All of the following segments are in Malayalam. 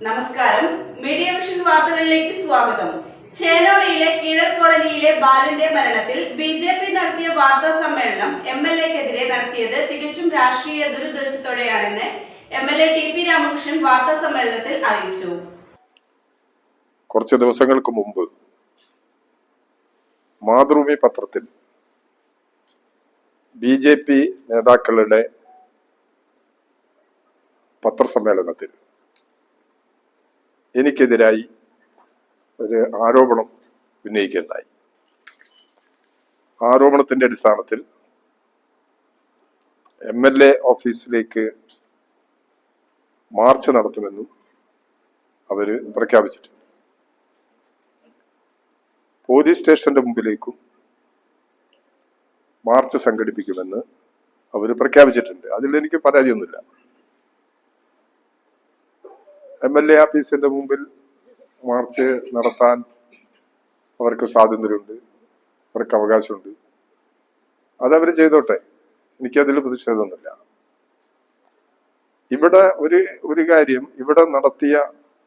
നമസ്കാരം. മീഡിയ വിഷൻ വാർത്തകളിലേക്ക് സ്വാഗതം. ചേനോളിയിലെ കീഴൽ കോളനിയിലെ ബാലന്റെ മരണത്തിൽ ബിജെപി നടത്തിയ വാർത്താ സമ്മേളനം എംഎൽഎക്കെതിരെ നടത്തിയത് തികച്ചും രാഷ്ട്രീയ ദുരുദ്ദേശത്തോടെയാണെന്ന് എംഎൽഎ ടി.പി. രാമകൃഷ്ണൻ വാർത്താ സമ്മേളനത്തിൽ അറിയിച്ചു. കുറച്ച് ദിവസങ്ങൾക്ക് മുമ്പ് മാതൃഭൂമി പത്രത്തിൽ ബിജെപി നേതാക്കളുടെ പത്രസമ്മേളനത്തിൽ എനിക്കെതിരായി ഒരു ആരോപണം ഉന്നയിക്കുകയുണ്ടായി. ആരോപണത്തിന്റെ അടിസ്ഥാനത്തിൽ എംഎൽഎ ഓഫീസിലേക്ക് മാർച്ച് നടത്തുമെന്നും അവര് പ്രഖ്യാപിച്ചിട്ടുണ്ട്. പോലീസ് സ്റ്റേഷന്റെ മുമ്പിലേക്കും മാർച്ച് സംഘടിപ്പിക്കുമെന്ന് അവർ പ്രഖ്യാപിച്ചിട്ടുണ്ട്. അതിൽ എനിക്ക് പരാതിയൊന്നുമില്ല. എംഎൽഎ ഓഫീസിന്റെ മുമ്പിൽ മാർച്ച് നടത്താൻ അവർക്ക് സ്വാതന്ത്ര്യമുണ്ട്, അവർക്ക് അവകാശമുണ്ട്. അതവർ ചെയ്തോട്ടെ, എനിക്കതിൽ പ്രതിഷേധമൊന്നുമില്ല. ഇവിടെ ഒരു കാര്യം, ഇവിടെ നടത്തിയ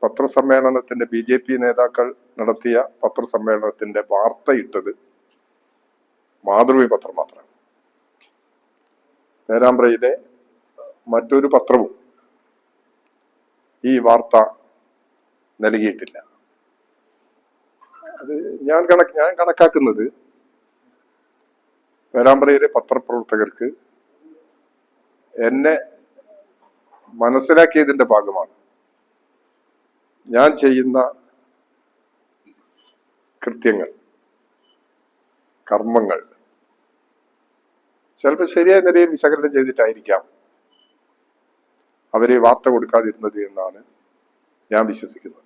പത്രസമ്മേളനത്തിന്റെ ബിജെപി നേതാക്കൾ നടത്തിയ പത്രസമ്മേളനത്തിന്റെ വാർത്ത ഇട്ടത് മാതൃഭൂമി പത്രം മാത്രമാണ്. പേരാമ്പ്രയിലെ മറ്റൊരു പത്രവും ഈ വാർത്ത നൽകിയിട്ടില്ല. അത് ഞാൻ കണക്കാക്കുന്നത് പേരാമ്പ്രയിലെ പത്രപ്രവർത്തകർക്ക് എന്നെ മനസ്സിലാക്കിയതിന്റെ ഭാഗമാണ്. ഞാൻ ചെയ്യുന്ന കൃത്യങ്ങൾ, കർമ്മങ്ങൾ ചിലപ്പോൾ ശരിയായ നിലയിൽ വിശകലനം ചെയ്തിട്ടായിരിക്കാം അവരെ വാർത്ത കൊടുക്കാതിരുന്നത് എന്നാണ് ഞാൻ വിശ്വസിക്കുന്നത്.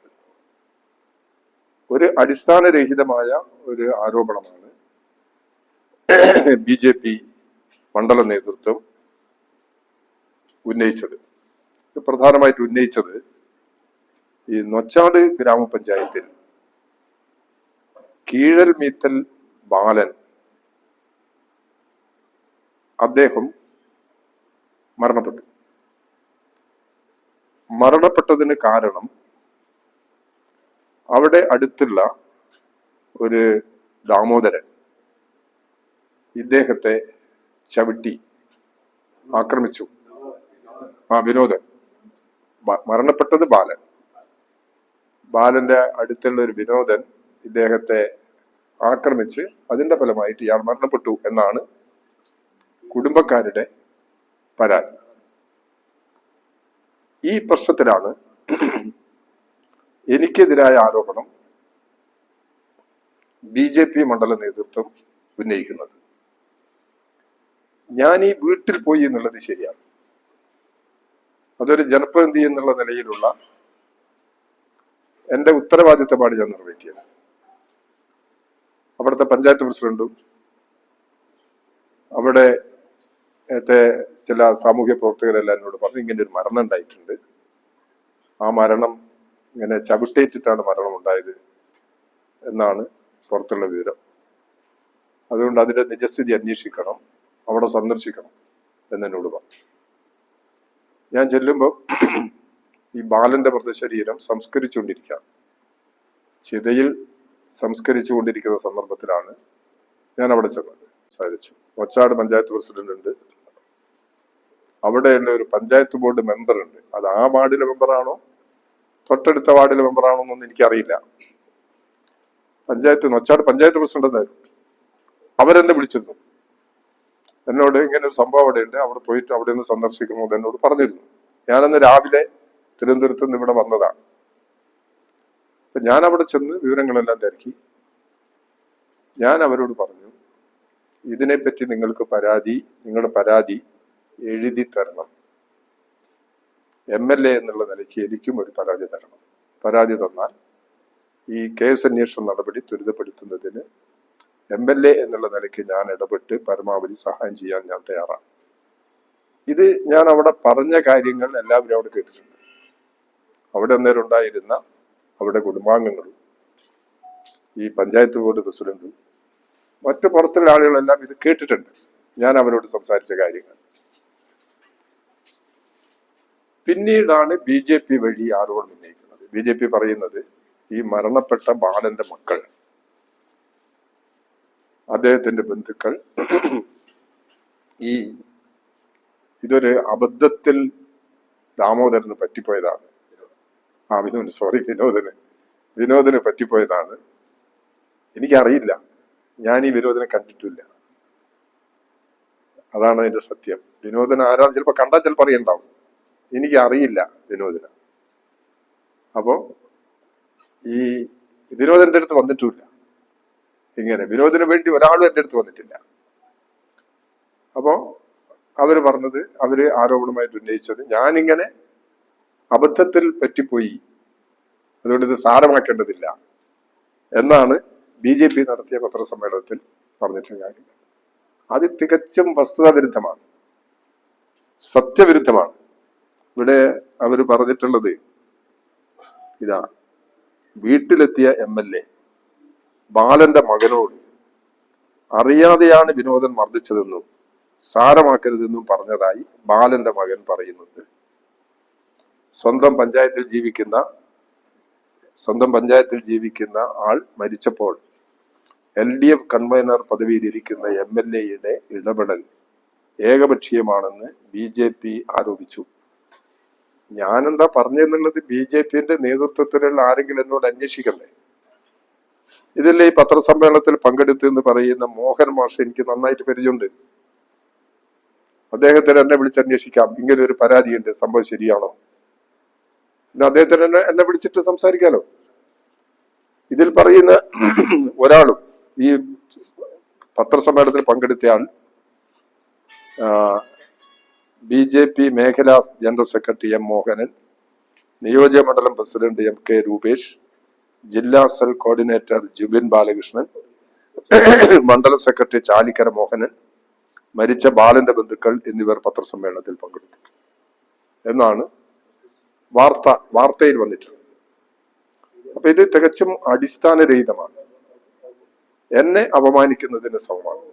ഒരു അടിസ്ഥാനരഹിതമായ ഒരു ആരോപണമാണ് ബിജെപി മണ്ഡല നേതൃത്വം ഉന്നയിച്ചത്. പ്രധാനമായിട്ട് ഉന്നയിച്ചത് ഈ നൊച്ചാട് ഗ്രാമപഞ്ചായത്തിൽ കീഴൽ മീത്തൽ ബാലൻ അദ്ദേഹം മരണപ്പെട്ടതിന് കാരണം അവിടെ അടുത്തുള്ള ഒരു ദാമോദരൻ ഇദ്ദേഹത്തെ ചവിട്ടി ആക്രമിച്ചു. വിനോദൻ. മരണപ്പെട്ടത് ബാലന്റെ അടുത്തുള്ള ഒരു വിനോദൻ ഇദ്ദേഹത്തെ ആക്രമിച്ച് അതിന്റെ ഫലമായിട്ട് ഇയാൾ മരണപ്പെട്ടു എന്നാണ് കുടുംബക്കാരുടെ പരാതി. ഈ പ്രശ്നത്തിലാണ് എനിക്കെതിരായ ആരോപണം ബിജെപി മണ്ഡല നേതൃത്വം ഉന്നയിക്കുന്നത്. ഞാൻ ഈ വീട്ടിൽ പോയി എന്നുള്ളത് ശരിയാണ്. അതൊരു ജനപ്രതിനിധി എന്നുള്ള നിലയിലുള്ള എന്റെ ഉത്തരവാദിത്തമാണ് ഞാൻ നിറവേറ്റിയത്. അവിടുത്തെ പഞ്ചായത്ത് പ്രസിഡന്റും അവിടെ ചില സാമൂഹ്യ പ്രവർത്തകരെല്ലാം എന്നോട് പറഞ്ഞു, ഇങ്ങനെ ഒരു മരണം ഉണ്ടായിട്ടുണ്ട്, ആ മരണം ഇങ്ങനെ ചവിട്ടേറ്റിട്ടാണ് മരണം ഉണ്ടായത് എന്നാണ് പുറത്തുള്ള വിവരം. അതുകൊണ്ട് അതിന്റെ നിജസ്ഥിതി അന്വേഷിക്കണം, അവിടെ സന്ദർശിക്കണം എന്നെന്നോട് പറഞ്ഞു. ഞാൻ ചെല്ലുമ്പോൾ ഈ ബാലന്റെ മൃതശരീരം സംസ്കരിച്ചുകൊണ്ടിരിക്കുകയാണ്. ചിതയിൽ സംസ്കരിച്ചുകൊണ്ടിരിക്കുന്ന സന്ദർഭത്തിലാണ് ഞാൻ അവിടെ ചെന്നത്. സംസാരിച്ചു. ഒച്ചാട് പഞ്ചായത്ത് പ്രസിഡന്റ് ഉണ്ട്, അവിടെയുള്ള ഒരു പഞ്ചായത്ത് ബോർഡ് മെമ്പർ ഉണ്ട്. അത് ആ വാർഡിലെ മെമ്പറാണോ തൊട്ടടുത്ത വാർഡിലെ മെമ്പറാണോ എന്നൊന്നും എനിക്കറിയില്ല. ഒച്ചാട് പഞ്ചായത്ത് പ്രസിഡന്റ് എന്നായിരുന്നു. അവരെന്നെ വിളിച്ചിരുന്നു. എന്നോട് ഇങ്ങനെ ഒരു സംഭവം അവിടെ ഉണ്ട്, അവിടെ പോയിട്ട് അവിടെ നിന്ന് സന്ദർശിക്കണമെന്ന് എന്നോട് പറഞ്ഞിരുന്നു. ഞാനന്ന് രാവിലെ തിരുവനന്തപുരത്ത് നിന്ന് ഇവിടെ വന്നതാണ്. അപ്പൊ ഞാൻ അവിടെ ചെന്ന് വിവരങ്ങളെല്ലാം തിരക്കി. ഞാൻ അവരോട് പറഞ്ഞു, ഇതിനെപ്പറ്റി നിങ്ങളുടെ പരാതി എഴുതി തരണം. എംഎൽഎ എന്നുള്ള നിലയ്ക്ക് എനിക്കും ഒരു പരാതി തരണം. പരാതി തന്നാൽ ഈ കേസ് അന്വേഷണ നടപടി ത്വരിതപ്പെടുത്തുന്നതിന് എംഎൽഎ എന്നുള്ള നിലയ്ക്ക് ഞാൻ ഇടപെട്ട് പരമാവധി സഹായം ചെയ്യാൻ ഞാൻ തയ്യാറാണ്. ഇത് ഞാൻ അവിടെ പറഞ്ഞ കാര്യങ്ങൾ എല്ലാവരും അവിടെ കേട്ടിട്ടുണ്ട്. അവിടെ അന്നേരം ഉണ്ടായിരുന്ന അവിടെ കുടുംബാംഗങ്ങളും ഈ പഞ്ചായത്ത് ബോർഡ് പ്രസിഡന്റും മറ്റു പുറത്തുള്ള ആളുകളെല്ലാം ഇത് കേട്ടിട്ടുണ്ട്. ഞാൻ അവരോട് സംസാരിച്ച കാര്യങ്ങൾ. പിന്നീടാണ് ബി.ജെ.പി. വഴി ആരോപണം ഉന്നയിക്കുന്നത്. BJP പറയുന്നത് ഈ മരണപ്പെട്ട ബാലന്റെ മക്കൾ, അദ്ദേഹത്തിന്റെ ബന്ധുക്കൾ ഇതൊരു അബദ്ധത്തിൽ ദാമോദരന് പറ്റിപ്പോയതാണ്. വിനോദിന് പറ്റിപ്പോയതാണ്. എനിക്കറിയില്ല, ഞാൻ ഈ വിനോദിനെ കണ്ടിട്ടില്ല. അതാണ് അതിന്റെ സത്യം. വിനോദന് ആരാണ് ചിലപ്പോ കണ്ടാൽ ചിലപ്പോൾ അറിയണ്ടാവും. എനിക്കറിയില്ല വിനോദിനെ. അപ്പോ ഈ വിനോദന്റെ അടുത്ത് വന്നിട്ടുമില്ല. ഇങ്ങനെ വിനോദിന് വേണ്ടി ഒരാളും എൻ്റെ അടുത്ത് വന്നിട്ടില്ല. അപ്പോ അവര് പറഞ്ഞത്, അവര് ആരോപണമായിട്ട് ഉന്നയിച്ചത് ഞാനിങ്ങനെ അബദ്ധത്തിൽ പറ്റിപ്പോയി, അതുകൊണ്ട് ഇത് സാരമാക്കേണ്ടതില്ല എന്നാണ് BJP നടത്തിയ പത്രസമ്മേളനത്തിൽ പറഞ്ഞിട്ടുള്ള കാര്യം. അത് തികച്ചും വസ്തുതാവിരുദ്ധമാണ്, സത്യവിരുദ്ധമാണ്. ഇവിടെ അവര് പറഞ്ഞിട്ടുള്ളത് ഇതാ: വീട്ടിലെത്തിയ MLA ബാലന്റെ മകനോട് അറിയാതെയാണ് വിനോദൻ മർദ്ദിച്ചതെന്നും സാരമാക്കരുതെന്നും പറഞ്ഞതായി ബാലന്റെ മകൻ പറയുന്നുണ്ട്. സ്വന്തം പഞ്ചായത്തിൽ ജീവിക്കുന്ന ആൾ മരിച്ചപ്പോൾ LDF കൺവീനർ പദവിയിലിരിക്കുന്ന MLA-യുടെ ഇടപെടൽ ഏകപക്ഷീയമാണെന്ന് BJP ആരോപിച്ചു. ഞാനെന്താ പറഞ്ഞെന്നുള്ളത് BJP-ന്റെ നേതൃത്വത്തിലുള്ള ആരെങ്കിലും എന്നോട് അന്വേഷിക്കണ്ടേ? ഇതിലെ ഈ പത്രസമ്മേളനത്തിൽ പങ്കെടുത്തു എന്ന് പറയുന്ന മോഹൻ മാഷ് എനിക്ക് നന്നായിട്ട് പരിചയമുണ്ട്. അദ്ദേഹത്തിന് എന്നെ വിളിച്ചന്വേഷിക്കാം, ഇങ്ങനെ ഒരു പരാതിയുണ്ട്, സംഭവം ശരിയാണോ? അദ്ദേഹത്തിന് എന്നെ വിളിച്ചിട്ട് സംസാരിക്കാലോ. ഇതിൽ പറയുന്ന ഒരാളും, ഈ പത്രസമ്മേളനത്തിൽ പങ്കെടുത്തയാൾ BJP മേഖലാ ജനറൽ സെക്രട്ടറി M മോഹനൻ, നിയോജക മണ്ഡലം പ്രസിഡന്റ് MK രൂപേഷ്, ജില്ലാ സെൽ കോർഡിനേറ്റർ ജുബിൻ ബാലകൃഷ്ണൻ, മണ്ഡലം സെക്രട്ടറി ചാലിക്കര മോഹനൻ, മരിച്ച ബാലന്റെ ബന്ധുക്കൾ എന്നിവർ പത്രസമ്മേളനത്തിൽ പങ്കെടുത്തു എന്നാണ് വാർത്തയിൽ വന്നിട്ടുള്ളത്. അപ്പൊ ഇത് തികച്ചും അടിസ്ഥാനരഹിതമാണ്, എന്നെ അപമാനിക്കുന്നതിന് സമമാണ്.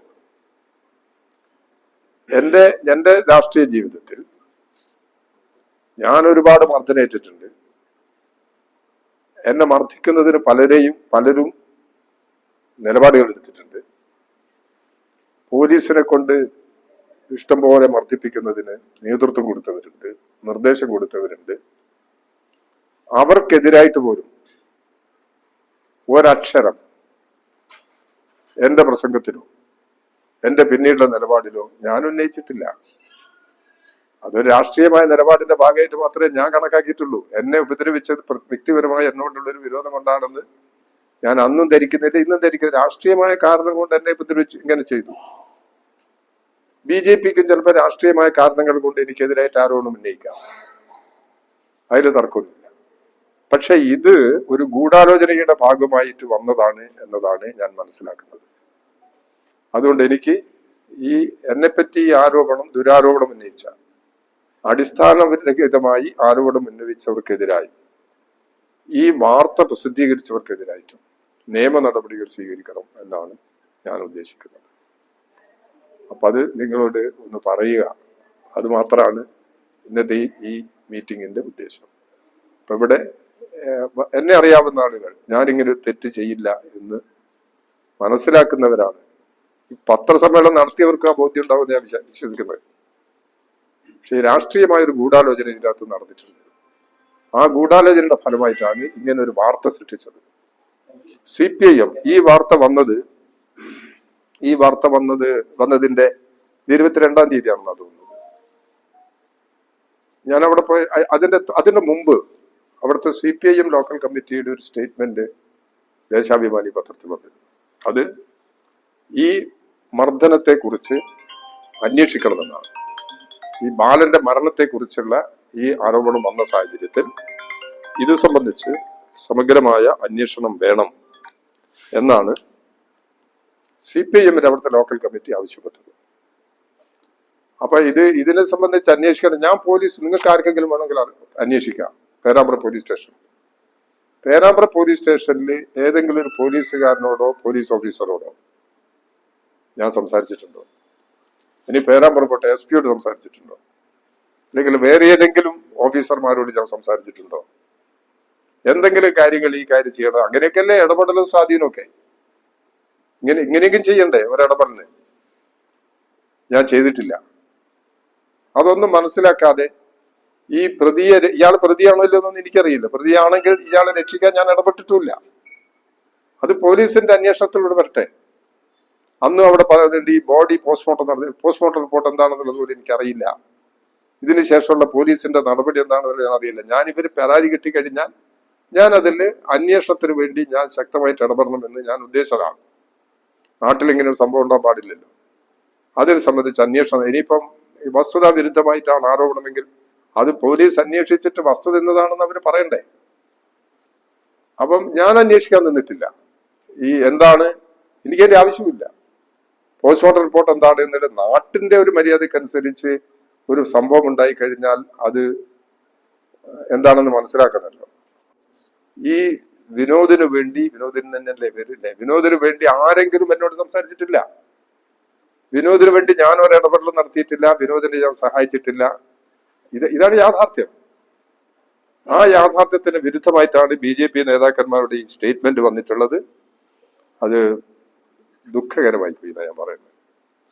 എന്റെ രാഷ്ട്രീയ ജീവിതത്തിൽ ഞാൻ ഒരുപാട് മർദ്ദനേറ്റിട്ടുണ്ട്. എന്നെ മർദ്ദിക്കുന്നതിന് പലരും നിലപാടുകൾ എടുത്തിട്ടുണ്ട്. പോലീസിനെ കൊണ്ട് ഇഷ്ടം പോലെ മർദ്ദിപ്പിക്കുന്നതിന് നേതൃത്വം കൊടുത്തവരുണ്ട്, നിർദ്ദേശം കൊടുത്തവരുണ്ട്. അവർക്കെതിരായിട്ട് പോലും ഒരക്ഷരം എന്റെ പ്രസംഗത്തിലോ എന്റെ പിന്നീടുള്ള നിലപാടിലോ ഞാൻ ഉന്നയിച്ചിട്ടില്ല. അതൊരു രാഷ്ട്രീയമായ നിലപാടിന്റെ ഭാഗമായിട്ട് മാത്രമേ ഞാൻ കണക്കാക്കിയിട്ടുള്ളൂ. എന്നെ ഉപദ്രവിച്ചത് വ്യക്തിപരമായി എന്നോടുള്ള ഒരു വിരോധം കൊണ്ടാണെന്ന് ഞാൻ അന്നും ധരിക്കുന്നില്ല, ഇന്നും ധരിക്കുന്നത്. രാഷ്ട്രീയമായ കാരണം കൊണ്ട് എന്നെ ഉപദ്രവിച്ചു ഇങ്ങനെ ചെയ്തു. BJP-ക്കും ചിലപ്പോൾ രാഷ്ട്രീയമായ കാരണങ്ങൾ കൊണ്ട് എനിക്കെതിരായിട്ട് ആരോപണം ഉന്നയിക്കാം, അതിൽ തർക്കമൊന്നുമില്ല. പക്ഷെ ഇത് ഒരു ഗൂഢാലോചനയുടെ ഭാഗമായിട്ട് വന്നതാണ് എന്നതാണ് ഞാൻ മനസ്സിലാക്കുന്നത്. അതുകൊണ്ട് എനിക്ക് എന്നെപ്പറ്റി ദുരാരോപണം ഉന്നയിച്ച, അടിസ്ഥാനരഹിതമായി ആരോപണം ഉന്നയിച്ചവർക്കെതിരായി, ഈ വാർത്ത പ്രസിദ്ധീകരിച്ചവർക്കെതിരായിട്ടും നിയമ നടപടികൾ സ്വീകരിക്കണം എന്നാണ് ഞാൻ ഉദ്ദേശിക്കുന്നത്. അപ്പൊ അത് നിങ്ങളോട് ഒന്ന് പറയുക, അത് മാത്രമാണ് ഇന്നത്തെ ഈ മീറ്റിങ്ങിന്റെ ഉദ്ദേശം. അപ്പൊ ഇവിടെ എന്നെ അറിയാവുന്ന ആളുകൾ ഞാനിങ്ങനെ ഒരു തെറ്റ് ചെയ്യില്ല എന്ന് മനസ്സിലാക്കുന്നവരാണ്. ഈ പത്രസമ്മേളനം നടത്തിയവർക്ക് ആ ബോധ്യം ഉണ്ടാവുമെന്ന് ഞാൻ വിശ്വസിക്കുന്നത്. പക്ഷെ രാഷ്ട്രീയമായ ഒരു ഗൂഢാലോചന ഇതിനകത്ത് നടന്നിട്ടുണ്ട്. ആ ഗൂഢാലോചനയുടെ ഫലമായിട്ടാണ് ഇങ്ങനെ ഒരു വാർത്ത സൃഷ്ടിച്ചത്. CPIM ഈ വാർത്ത വന്നതിന്റെ 22-ാം തീയതിയാണെന്നാ തോന്നുന്നത്. ഞാൻ അവിടെ പോയി അതിന്റെ മുമ്പ് അവിടുത്തെ CPIM ലോക്കൽ കമ്മിറ്റിയുടെ ഒരു സ്റ്റേറ്റ്മെന്റ് ദേശാഭിമാനി പത്രത്തിൽ വന്നിരുന്നു. അത് ഈ മർദ്ദനത്തെ കുറിച്ച് അന്വേഷിക്കണമെന്നാണ്. ഈ ബാലന്റെ മരണത്തെ കുറിച്ചുള്ള ഈ ആരോപണം വന്ന സാഹചര്യത്തിൽ ഇത് സംബന്ധിച്ച് സമഗ്രമായ അന്വേഷണം വേണം എന്നാണ് CPIM-ന്റെ അവിടുത്തെ ലോക്കൽ കമ്മിറ്റി ആവശ്യപ്പെട്ടത്. അപ്പൊ ഇതിനെ സംബന്ധിച്ച് അന്വേഷിക്കണം. ഞാൻ നിങ്ങൾക്ക് ആർക്കെങ്കിലും വേണമെങ്കിൽ അന്വേഷിക്കാം. പേരാമ്പ്ര പോലീസ് സ്റ്റേഷനിൽ ഏതെങ്കിലും ഒരു പോലീസുകാരനോടോ പോലീസ് ഓഫീസറോടോ ഞാൻ സംസാരിച്ചിട്ടുണ്ടോ? ഇനി പേരാമ്പ്ര പോട്ടെ, SP-യോട് സംസാരിച്ചിട്ടുണ്ടോ? അല്ലെങ്കിൽ വേറെ ഏതെങ്കിലും ഓഫീസർമാരോട് ഞാൻ സംസാരിച്ചിട്ടുണ്ടോ എന്തെങ്കിലും കാര്യങ്ങൾ ഈ കാര്യം ചെയ്യണം. അങ്ങനെയൊക്കെയല്ലേ ഇടപെടലും സ്വാധീനമൊക്കെ. ഇങ്ങനെയൊക്കെ ചെയ്യണ്ടേ ഒരിടപെടലിന്? ഞാൻ ചെയ്തിട്ടില്ല. അതൊന്നും മനസ്സിലാക്കാതെ ഈ ഇയാൾ പ്രതിയാണോ ഇല്ലെന്നൊന്നും എനിക്കറിയില്ല. പ്രതിയാണെങ്കിൽ ഇയാളെ രക്ഷിക്കാൻ ഞാൻ ഇടപെട്ടിട്ടുമില്ല. അത് പോലീസിന്റെ അന്വേഷണത്തിലൂടെ വരട്ടെ. അന്നും അവിടെ പറയുന്നുണ്ട് ഈ ബോഡി പോസ്റ്റ്മോർട്ടം റിപ്പോർട്ട് എന്താണെന്നുള്ളത് പോലും എനിക്കറിയില്ല. ഇതിന് ശേഷമുള്ള പോലീസിന്റെ നടപടി എന്താണെന്നുള്ളത് ഞാൻ അറിയില്ല. ഞാൻ ഇവര് പരാതി കിട്ടിക്കഴിഞ്ഞാൽ ഞാൻ അതിൽ അന്വേഷണത്തിന് വേണ്ടി ഞാൻ ശക്തമായിട്ട് ഇടപെടണമെന്ന് ഞാൻ ഉദ്ദേശിച്ചതാണ്. നാട്ടിൽ ഇങ്ങനെ ഒരു സംഭവം ഉണ്ടാകാൻ പാടില്ലല്ലോ. അതിനെ സംബന്ധിച്ച് അന്വേഷണം ഇനിയിപ്പം വസ്തുതാ വിരുദ്ധമായിട്ടാണ് ആരോപണമെങ്കിൽ അത് പോലീസ് അന്വേഷിച്ചിട്ട് വസ്തുത എന്നതാണെന്ന് അവർ പറയണ്ടേ. അപ്പം ഞാൻ അന്വേഷിക്കാൻ നിന്നിട്ടില്ല. എന്താണ് എനിക്കതിന്റെ ആവശ്യമില്ല. പോസ്റ്റ്മോർട്ടം റിപ്പോർട്ട് എന്താണ് എന്നിട്ട് നാട്ടിന്റെ ഒരു മര്യാദക്കനുസരിച്ച് ഒരു സംഭവം ഉണ്ടായി കഴിഞ്ഞാൽ അത് എന്താണെന്ന് മനസ്സിലാക്കണമല്ലോ. ഈ വിനോദിന് തന്നെയല്ലേ വരില്ലേ? വിനോദിന് വേണ്ടി ആരെങ്കിലും എന്നോട് സംസാരിച്ചിട്ടില്ല. വിനോദിന് വേണ്ടി ഞാൻ ഒരു ഇടപെടലും നടത്തിയിട്ടില്ല. വിനോദിനെ ഞാൻ സഹായിച്ചിട്ടില്ല. ഇതാണ് യാഥാർത്ഥ്യം. ആ യാഥാർത്ഥ്യത്തിന് വിരുദ്ധമായിട്ടാണ് BJP നേതാക്കന്മാരുടെ ഈ സ്റ്റേറ്റ്മെന്റ് വന്നിട്ടുള്ളത്. അത് ദുഃഖകരമായി പോയി ഞാൻ പറയുന്നത്.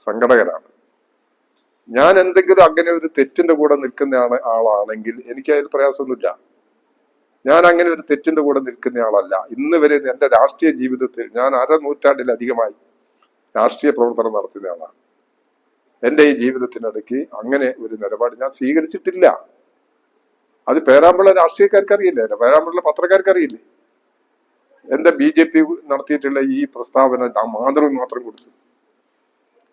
സങ്കടകരമാണ്. ഞാൻ എന്തെങ്കിലും അങ്ങനെ ഒരു തെറ്റിന്റെ കൂടെ നിൽക്കുന്ന ആളാണെങ്കിൽ എനിക്ക് അതിൽ പ്രയാസമൊന്നുമില്ല. ഞാൻ അങ്ങനെ ഒരു തെറ്റിന്റെ കൂടെ നിൽക്കുന്ന ആളല്ല. ഇന്ന് വരെ എന്റെ രാഷ്ട്രീയ ജീവിതത്തിൽ ഞാൻ 1/2 നൂറ്റാണ്ടിലധികമായി രാഷ്ട്രീയ പ്രവർത്തനം നടത്തുന്ന ആളാണ്. എന്റെ ഈ ജീവിതത്തിനിടയ്ക്ക് അങ്ങനെ ഒരു നിലപാട് ഞാൻ സ്വീകരിച്ചിട്ടില്ല. അത് പേരാമ്പ്ര രാഷ്ട്രീയക്കാർക്ക് അറിയില്ലേ? പേരാമ്പ്ര പത്രക്കാർക്ക് അറിയില്ലേ? എന്റെ BJP നടത്തിയിട്ടുള്ള ഈ പ്രസ്താവന മാതൃഭൂമി മാത്രം കൊടുത്തു.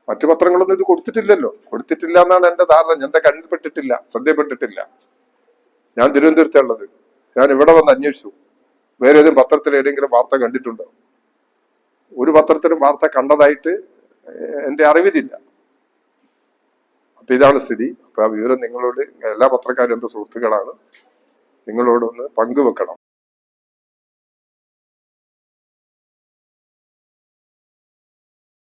മറ്റു പത്രങ്ങളൊന്നും ഇത് കൊടുത്തിട്ടില്ല എന്നാണ് എന്റെ ധാരണ. എന്റെ കണ്ണിൽപ്പെട്ടിട്ടില്ല, ശ്രദ്ധയപ്പെട്ടിട്ടില്ല. ഞാൻ തിരുവനന്തപുരത്തുള്ളത്. ഞാൻ ഇവിടെ വന്ന് അന്വേഷിച്ചു. വേറെ ഏതെങ്കിലും പത്രത്തിൽ ഏതെങ്കിലും വാർത്ത കണ്ടിട്ടുണ്ടോ? ഒരു പത്രത്തിലും വാർത്ത കണ്ടതായിട്ട് എന്റെ അറിവിലില്ല. അപ്പൊ ഇതാണ് സ്ഥിതി. അപ്പൊ ആ വിവരം നിങ്ങളോട് എല്ലാ പത്രക്കാരും എന്റെ സുഹൃത്തുക്കളാണ്, നിങ്ങളോടൊന്ന് പങ്കുവെക്കണം.